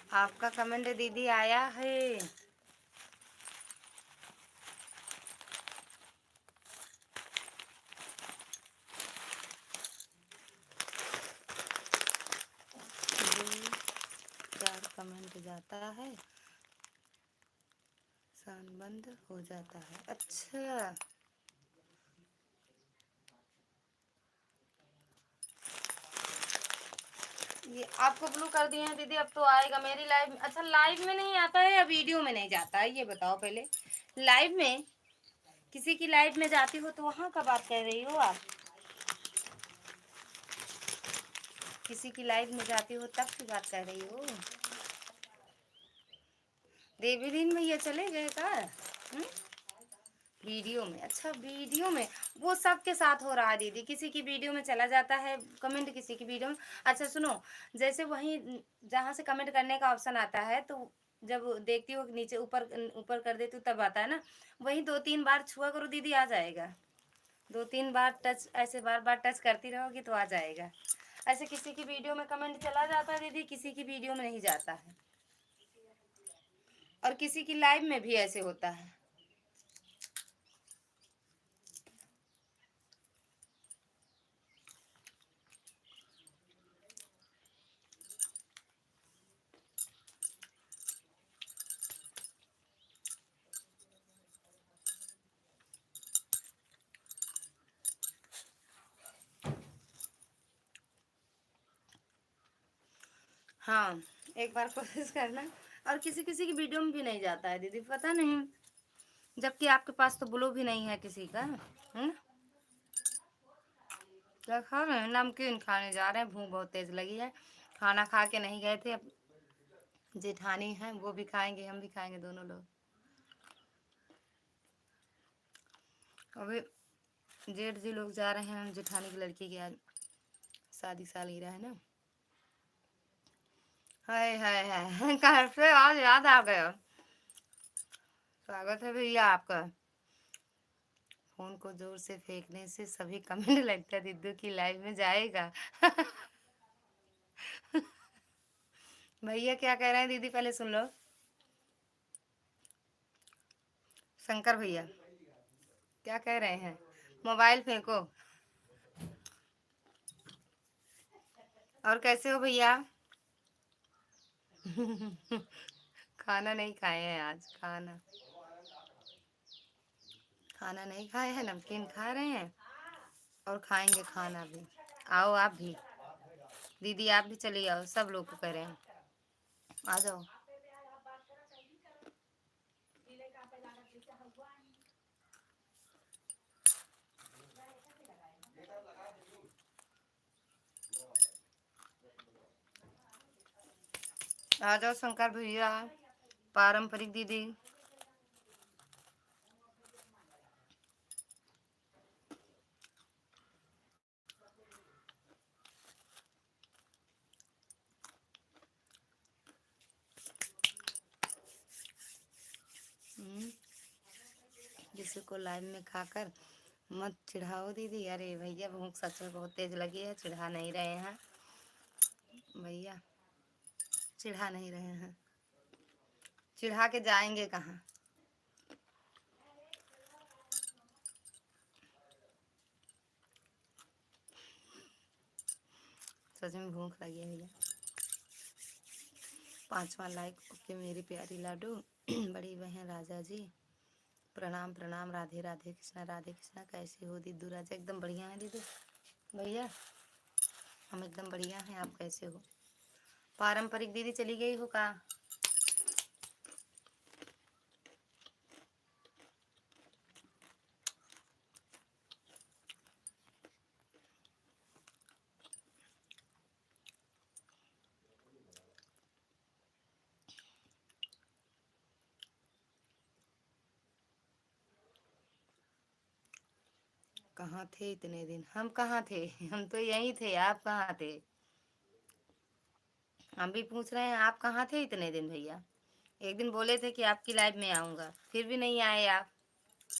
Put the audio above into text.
आपका कमेंट दीदी आया है। दो चार कमेंट जाता है, साउंड बंद हो जाता है। अच्छा, ये आपको ब्लू कर दिए हैं दीदी, अब तो आएगा मेरी लाइव। अच्छा, लाइव में नहीं आता है या वीडियो में नहीं जाता है, ये बताओ पहले। लाइव में, किसी की लाइव में जाती हो तो वहाँ का बात कर रही हो आप? किसी की लाइव में जाती हो तब की बात कर रही हो? देवीदीन भैया चले गए का? वीडियो में? अच्छा, वीडियो में वो सबके साथ हो रहा है दीदी, किसी की वीडियो में चला जाता है कमेंट, किसी की वीडियो में। अच्छा सुनो, जैसे वहीं जहाँ से कमेंट करने का ऑप्शन आता है, तो जब देखती हो कि नीचे ऊपर ऊपर कर देती हूँ तब आता है ना, वहीं 2-3 बार छुआ करो दीदी, आ जाएगा। 2-3 बार टच, ऐसे बार बार टच करती रहोगी तो आ जाएगा। ऐसे किसी की वीडियो में कमेंट चला जाता है दीदी, किसी की वीडियो में नहीं जाता है, और किसी की लाइव में भी ऐसे होता है। हाँ, एक बार कोशिश करना। और किसी किसी की वीडियो में भी नहीं जाता है दीदी, पता नहीं, जबकि आपके पास तो ब्लू भी नहीं है किसी का, है ना? क्या खा रहे हैं? नमकीन खाने जा रहे हैं, भूख बहुत तेज लगी है। खाना खा के नहीं गए थे, अब जेठानी है वो भी खाएंगे, हम भी खाएंगे, दोनों लोग। अभी जेठ जी लोग जा रहे हैं, जेठानी की लड़की की आज शादी सालगिरह है ना। हाय हाय हाय कैसे आज याद आ गया। स्वागत है भैया आपका। फोन को जोर से फेंकने से सभी कमेंट लगता है दीदू की लाइव में जाएगा। भैया क्या कह रहे हैं दीदी, पहले सुन लो। शंकर भैया क्या कह रहे हैं? मोबाइल फेंको। और कैसे हो भैया? खाना नहीं खाए हैं आज, खाना खाना नहीं खाए हैं, नमकीन खा रहे हैं और खाएंगे खाना भी। आओ आप भी, दीदी आप भी चली आओ, सब लोग को कह रहे हैं आ जाओ। आ जाओ शंकर भैया, पारंपरिक दीदी। किसी को लाइव में खाकर मत चिढ़ाओ दीदी। अरे भैया भूख सच में बहुत तेज लगी है, चिढ़ा नहीं रहे हैं भैया, चिढ़ा नहीं रहे हैं, चिढ़ा के जाएंगे कहाँ। सच में भूख लगी है भैया। 5वां लाइक। ओके मेरी प्यारी लाडू बड़ी बहन राजा जी, प्रणाम प्रणाम, राधे राधे कृष्णा, राधे कृष्णा। कैसे हो दीदू राजा? एकदम बढ़िया है दीदू भैया, हम एकदम बढ़िया हैं, आप कैसे हो? पारंपरिक दीदी चली गई हो का? कहाँ थे इतने दिन? हम कहाँ थे? हम तो यहीं थे, आप कहाँ थे? हम भी पूछ रहे हैं आप कहाँ थे इतने दिन भैया? एक दिन बोले थे कि आपकी लाइव में आऊंगा, फिर भी नहीं आए आप।